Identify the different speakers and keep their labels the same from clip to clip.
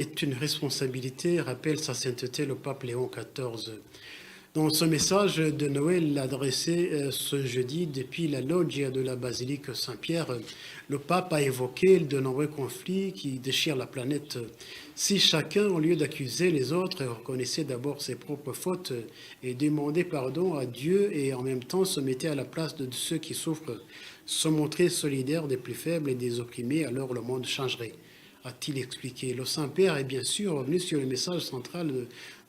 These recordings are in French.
Speaker 1: est une responsabilité, rappelle sa sainteté le pape Léon XIV. Dans son message de Noël adressé ce jeudi depuis la loggia de la basilique Saint-Pierre, le pape a évoqué de nombreux conflits qui déchirent la planète. Si chacun, au lieu d'accuser les autres, reconnaissait d'abord ses propres fautes et demandait pardon à Dieu et en même temps se mettait à la place de ceux qui souffrent, se montrer solidaire des plus faibles et des opprimés, alors le monde changerait, a-t-il expliqué. Le Saint-Père est bien sûr revenu sur le message central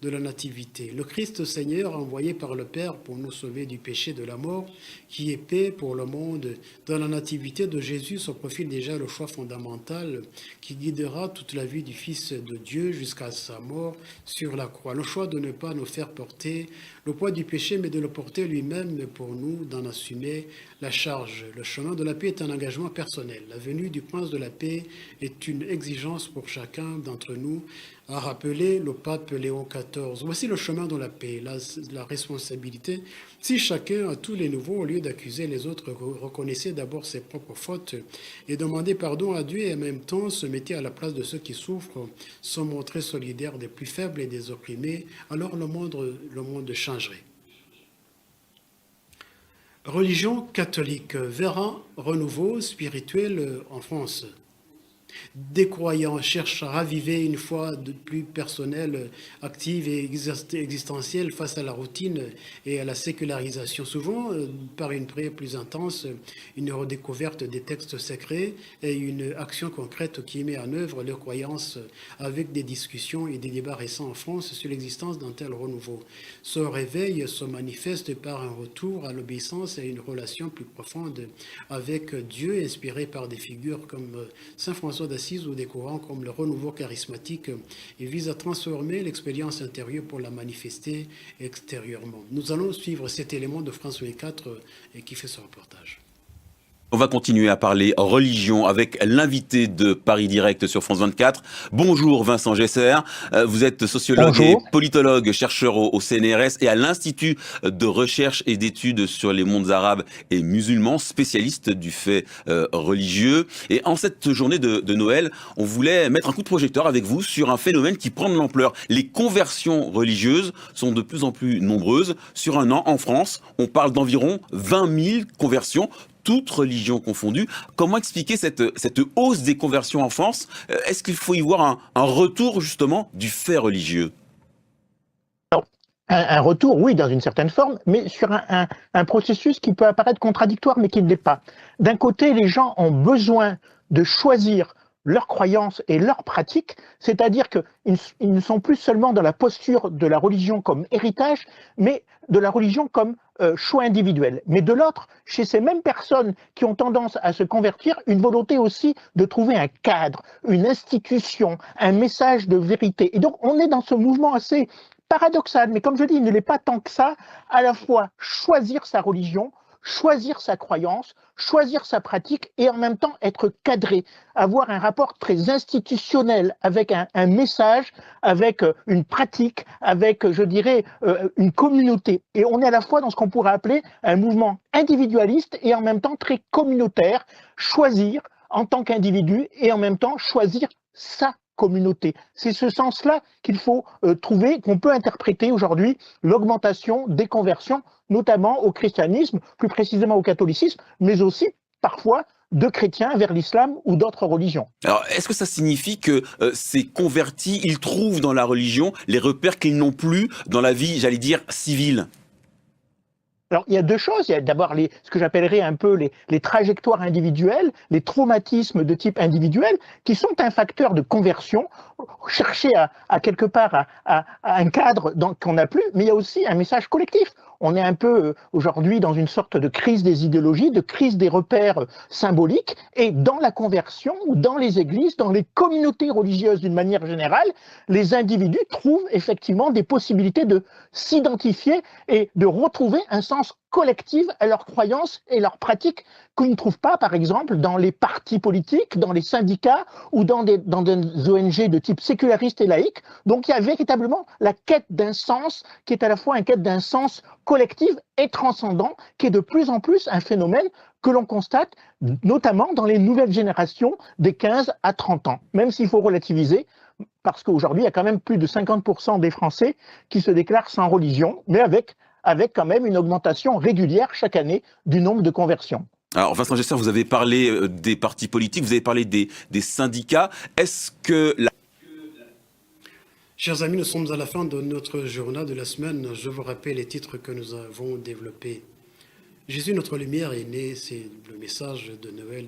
Speaker 1: de la Nativité. Le Christ Seigneur, envoyé par le Père pour nous sauver du péché de la mort, qui est paix pour le monde. Dans la Nativité de Jésus se profile déjà le choix fondamental qui guidera toute la vie du Fils de Dieu jusqu'à sa mort sur la croix. Le choix de ne pas nous faire porter le poids du péché, mais de le porter lui-même pour nous, d'en assumer la charge. Le chemin de la paix est un engagement personnel. La venue du prince de la paix est une exigence pour chacun d'entre nous, a rappelé le pape Léon XIV. Voici le chemin de la paix, la responsabilité. Si chacun, à tous les niveaux, au lieu d'accuser les autres, reconnaissait d'abord ses propres fautes et demandait pardon à Dieu et en même temps se mettait à la place de ceux qui souffrent, se montrer solidaire des plus faibles et des opprimés, alors le monde changerait. Religion catholique verra renouveau spirituel en France. Des croyants cherchent à raviver une foi de plus personnelle, active et existentielle face à la routine et à la sécularisation, souvent par une prière plus intense, une redécouverte des textes sacrés et une action concrète qui met en œuvre leurs croyances avec des discussions et des débats récents en France sur l'existence d'un tel renouveau. Ce réveil se manifeste par un retour à l'obéissance et à une relation plus profonde avec Dieu, inspirée par des figures comme Saint François d'Assise ou des courants comme le renouveau charismatique et vise à transformer l'expérience intérieure pour la manifester extérieurement. Nous allons suivre cet élément de France 24 et qui fait ce reportage.
Speaker 2: On va continuer à parler religion avec l'invité de Paris Direct sur France 24. Bonjour Vincent Gesser, vous êtes sociologue et politologue, chercheur au CNRS et à l'Institut de recherche et d'études sur les mondes arabes et musulmans, spécialiste du fait religieux. Et en cette journée de Noël, on voulait mettre un coup de projecteur avec vous sur un phénomène qui prend de l'ampleur. Les conversions religieuses sont de plus en plus nombreuses. Sur un an, en France, on parle d'environ 20 000 conversions, toutes religions confondues. Comment expliquer cette hausse des conversions en France? Est-ce qu'il faut y voir un retour justement du fait religieux?
Speaker 3: Alors, un retour, oui, dans une certaine forme, mais sur un processus qui peut apparaître contradictoire, mais qui ne l'est pas. D'un côté, les gens ont besoin de choisir leurs croyances et leurs pratiques, c'est-à-dire qu'ils ne sont plus seulement dans la posture de la religion comme héritage, mais de la religion comme choix individuel. Mais de l'autre, chez ces mêmes personnes qui ont tendance à se convertir, une volonté aussi de trouver un cadre, une institution, un message de vérité. Et donc, on est dans ce mouvement assez paradoxal, mais comme je dis, il ne l'est pas tant que ça, à la fois choisir sa religion, choisir sa croyance, choisir sa pratique et en même temps être cadré, avoir un rapport très institutionnel avec un message, avec une pratique, avec, je dirais, une communauté. Et on est à la fois dans ce qu'on pourrait appeler un mouvement individualiste et en même temps très communautaire, choisir en tant qu'individu et en même temps choisir sa communauté. C'est ce sens-là qu'il faut trouver, qu'on peut interpréter aujourd'hui l'augmentation des conversions, notamment au christianisme, plus précisément au catholicisme, mais aussi parfois de chrétiens vers l'islam ou d'autres religions.
Speaker 2: Alors, est-ce que ça signifie que ces convertis, ils trouvent dans la religion les repères qu'ils n'ont plus dans la vie, j'allais dire, civile?
Speaker 3: Alors, il y a deux choses. Il y a d'abord ce que j'appellerais un peu les trajectoires individuelles, les traumatismes de type individuel, qui sont un facteur de conversion, chercher à quelque part à un cadre qu'on n'a plus, mais il y a aussi un message collectif. On est un peu aujourd'hui dans une sorte de crise des idéologies, de crise des repères symboliques, et dans la conversion, ou dans les églises, dans les communautés religieuses d'une manière générale, les individus trouvent effectivement des possibilités de s'identifier et de retrouver un sens collectif à leurs croyances et leurs pratiques qu'ils ne trouvent pas, par exemple, dans les partis politiques, dans les syndicats ou dans des ONG de type séculariste et laïque. Donc il y a véritablement la quête d'un sens qui est à la fois une quête d'un sens collectif et transcendant, qui est de plus en plus un phénomène que l'on constate notamment dans les nouvelles générations des 15 à 30 ans. Même s'il faut relativiser, parce qu'aujourd'hui, il y a quand même plus de 50% des Français qui se déclarent sans religion, mais avec quand même une augmentation régulière chaque année du nombre de conversions.
Speaker 2: Alors Vincent Gesser, vous avez parlé des partis politiques, vous avez parlé des syndicats. Est-ce que
Speaker 1: Chers amis, nous sommes à la fin de notre journal de la semaine. Je vous rappelle les titres que nous avons développés. Jésus, notre lumière, est né, c'est le message de Noël